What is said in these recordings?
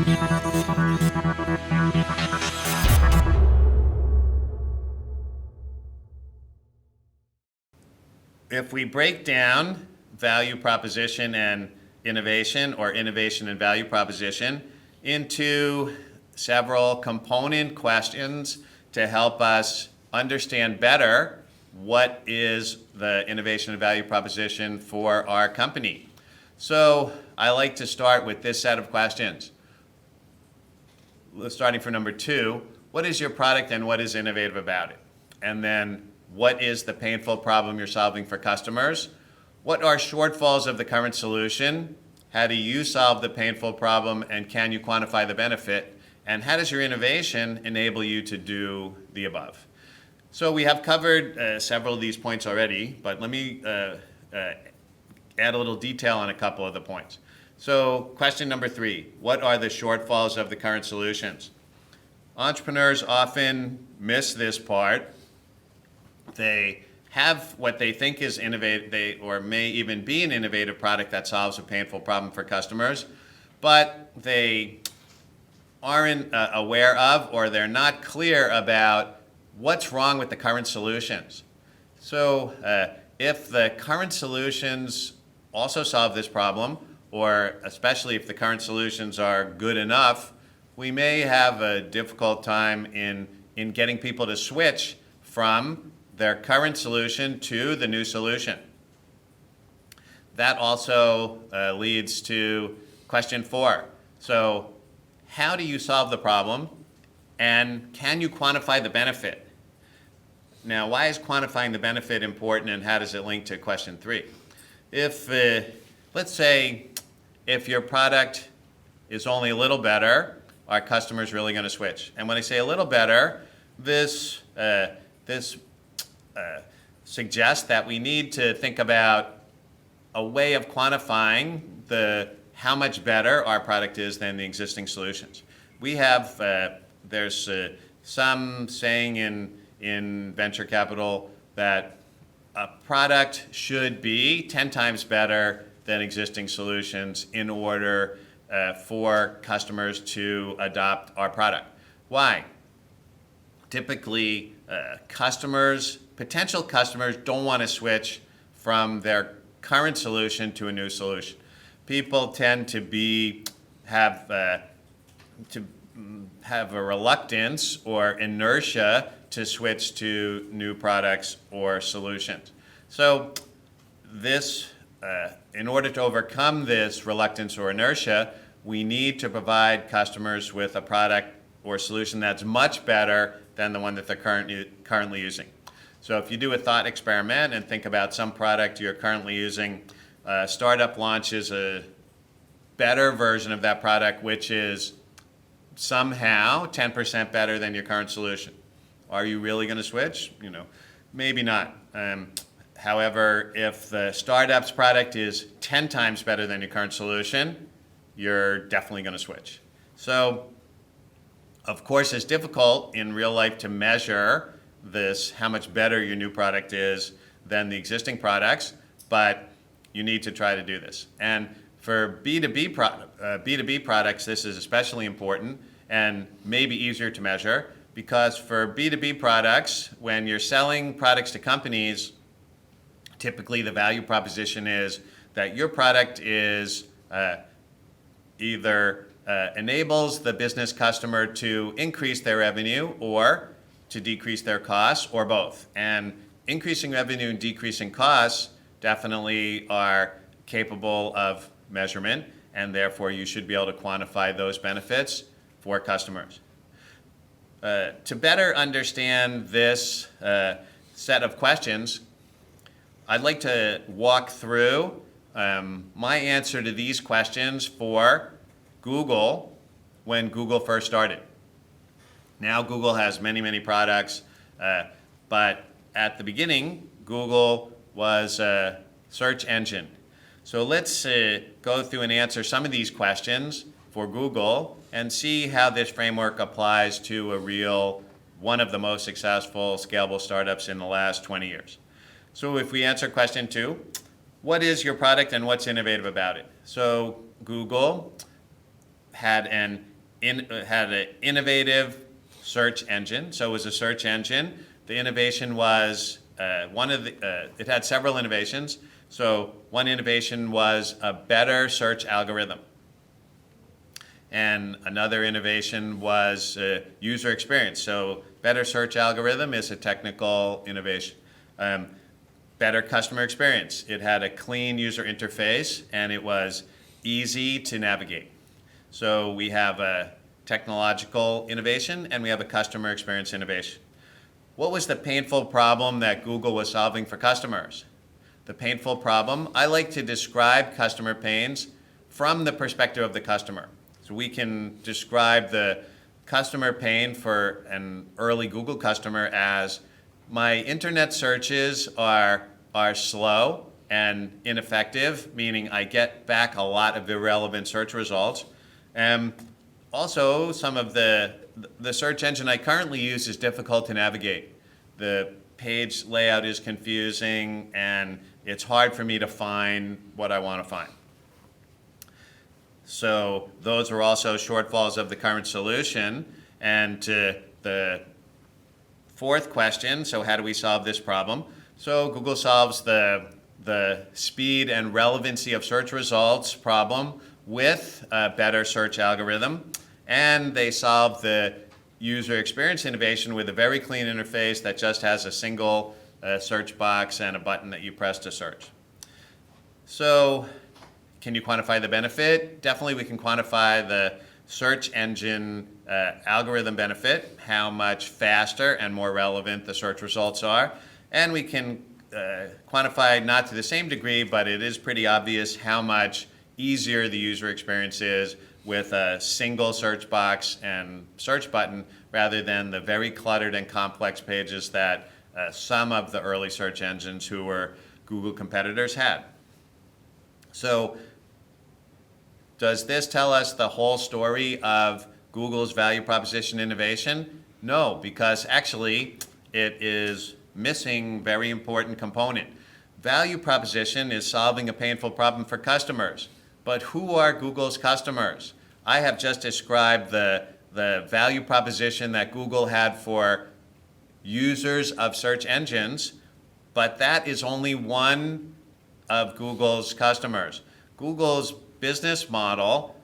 If we break down value proposition and innovation, or innovation and value proposition, into several component questions to help us understand better what is the innovation and value proposition for our company. So I like to start with this set of questions. Starting from number 2, what is your product and what is innovative about it? And then, what is the painful problem you're solving for customers? What are shortfalls of the current solution? How do you solve the painful problem, and can you quantify the benefit? And how does your innovation enable you to do the above? So we have covered several of these points already, but let me add a little detail on a couple of the points. So question number 3, what are the shortfalls of the current solutions? Entrepreneurs often miss this part. They have what they think is innovative, or may even be an innovative product that solves a painful problem for customers, but they aren't aware of, or they're not clear about what's wrong with the current solutions. So if the current solutions also solve this problem, or especially if the current solutions are good enough, we may have a difficult time in getting people to switch from their current solution to the new solution. That also leads to question 4. So how do you solve the problem, and can you quantify the benefit? Now, why is quantifying the benefit important, and how does it link to question 3? If, let's say, if your product is only a little better, are customers really going to switch? And when I say a little better, this suggests that we need to think about a way of quantifying how much better our product is than the existing solutions. We have, there's some saying in venture capital that a product should be 10 times better than existing solutions in order for customers to adopt our product. Why? Typically, potential customers don't want to switch from their current solution to a new solution. People tend to have a reluctance or inertia to switch to new products or solutions. So in order to overcome this reluctance or inertia, we need to provide customers with a product or solution that's much better than the one that they're currently using. So if you do a thought experiment and think about some product you're currently using, startup launches a better version of that product, which is somehow 10% better than your current solution. Are you really going to switch? Maybe not. However, if the startup's product is 10 times better than your current solution, you're definitely going to switch. So, of course, it's difficult in real life to measure how much better your new product is than the existing products, but you need to try to do this. And for B2B products, this is especially important and maybe easier to measure, because for B2B products, when you're selling products to companies, typically the value proposition is that your product is either enables the business customer to increase their revenue or to decrease their costs, or both. And increasing revenue and decreasing costs definitely are capable of measurement, and therefore you should be able to quantify those benefits for customers. To better understand this set of questions, I'd like to walk through my answer to these questions for Google when Google first started. Now Google has many, many products, but at the beginning, Google was a search engine. So let's go through and answer some of these questions for Google and see how this framework applies to one of the most successful scalable startups in the last 20 years. So if we answer question 2, what is your product and what's innovative about it? So Google had an had an innovative search engine. So it was a search engine. The innovation was it had several innovations. So one innovation was a better search algorithm. And another innovation was user experience. So better search algorithm is a technical innovation. Better customer experience. It had a clean user interface and it was easy to navigate. So we have a technological innovation and we have a customer experience innovation. What was the painful problem that Google was solving for customers? The painful problem, I like to describe customer pains from the perspective of the customer. So we can describe the customer pain for an early Google customer as my internet searches are slow and ineffective, meaning I get back a lot of irrelevant search results. And also, some of the search engine I currently use is difficult to navigate. The page layout is confusing, and it's hard for me to find what I want to find. So those are also shortfalls of the current solution. And to the fourth question, so how do we solve this problem? So Google solves the speed and relevancy of search results problem with a better search algorithm. And they solve the user experience innovation with a very clean interface that just has a single search box and a button that you press to search. So can you quantify the benefit? Definitely we can quantify the search engine algorithm benefit, how much faster and more relevant the search results are. And we can quantify, not to the same degree, but it is pretty obvious how much easier the user experience is with a single search box and search button rather than the very cluttered and complex pages that some of the early search engines who were Google competitors had. So does this tell us the whole story of Google's value proposition innovation? No, because actually it is missing very important component. Value proposition is solving a painful problem for customers. But who are Google's customers? I have just described the value proposition that Google had for users of search engines, but that is only one of Google's customers. Google's business model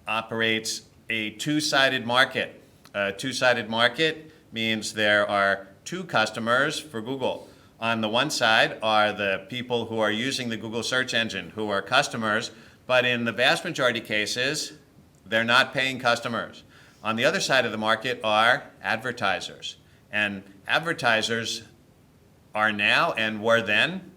operates a two-sided market. A two-sided market means there are two customers for Google. On the one side are the people who are using the Google search engine, who are customers, but in the vast majority of cases, they're not paying customers. On the other side of the market are advertisers. And advertisers are now and were then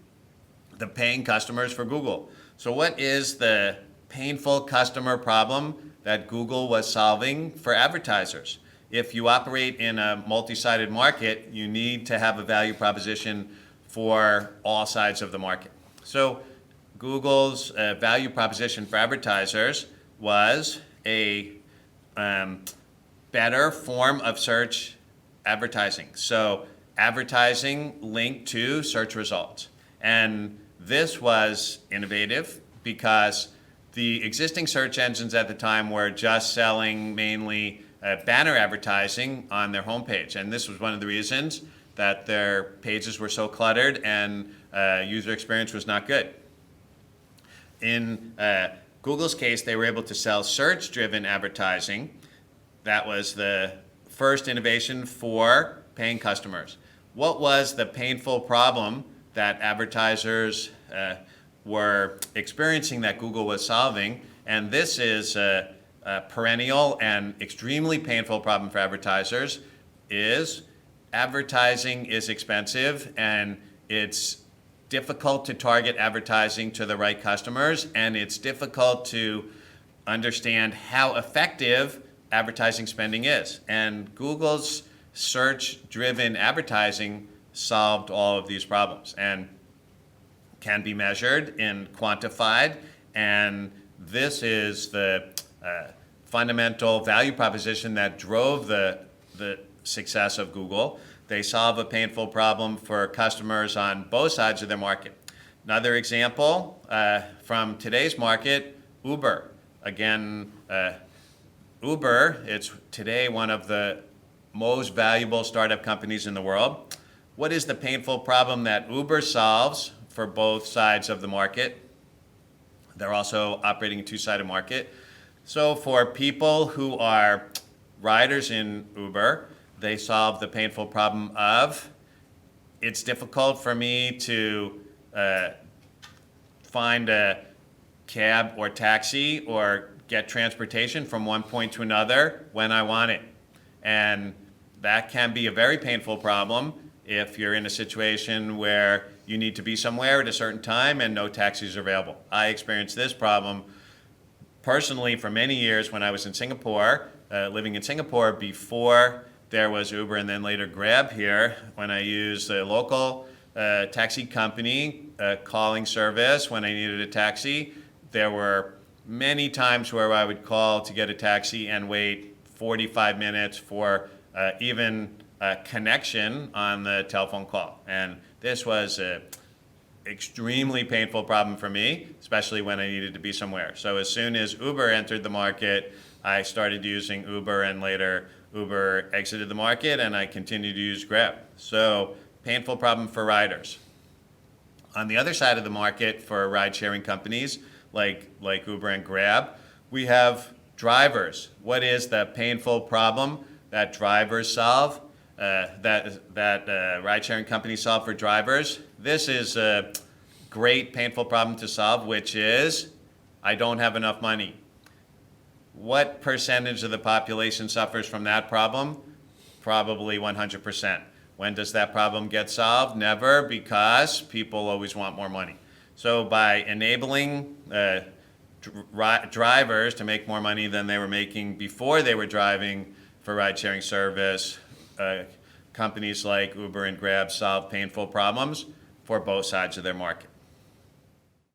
the paying customers for Google. So what is the painful customer problem that Google was solving for advertisers? If you operate in a multi-sided market, you need to have a value proposition for all sides of the market. So Google's value proposition for advertisers was a better form of search advertising. So advertising linked to search results. And this was innovative because the existing search engines at the time were just selling mainly banner advertising on their homepage. And this was one of the reasons that their pages were so cluttered and user experience was not good. In Google's case, they were able to sell search-driven advertising. That was the first innovation for paying customers. What was the painful problem that advertisers were experiencing that Google was solving? And this is a perennial and extremely painful problem for advertisers. Is advertising is expensive and it's difficult to target advertising to the right customers, and it's difficult to understand how effective advertising spending is. And Google's search-driven advertising solved all of these problems and can be measured and quantified. And this is the fundamental value proposition that drove the success of Google. They solve a painful problem for customers on both sides of their market. Another example from today's market, Uber. Again, Uber, it's today one of the most valuable startup companies in the world. What is the painful problem that Uber solves for both sides of the market? They're also operating a two-sided market. So for people who are riders in Uber, they solve the painful problem of it's difficult for me to find a cab or taxi or get transportation from one point to another when I want it. And that can be a very painful problem if you're in a situation where you need to be somewhere at a certain time and no taxis are available. I experienced this problem personally for many years when I was in Singapore, living in Singapore before there was Uber and then later Grab here, when I used a local taxi company calling service when I needed a taxi. There were many times where I would call to get a taxi and wait 45 minutes for even a connection on the telephone call. And this was an extremely painful problem for me, especially when I needed to be somewhere. So as soon as Uber entered the market, I started using Uber, and later Uber exited the market and I continued to use Grab. So painful problem for riders. On the other side of the market for ride-sharing companies like Uber and Grab, we have drivers. What is the painful problem that drivers solve, that ride-sharing companies solve for drivers? This is a great painful problem to solve, which is I don't have enough money. What percentage of the population suffers from that problem? Probably 100%. When does that problem get solved? Never, because people always want more money. So by enabling drivers to make more money than they were making before they were driving for ride-sharing service, companies like Uber and Grab solve painful problems for both sides of their market.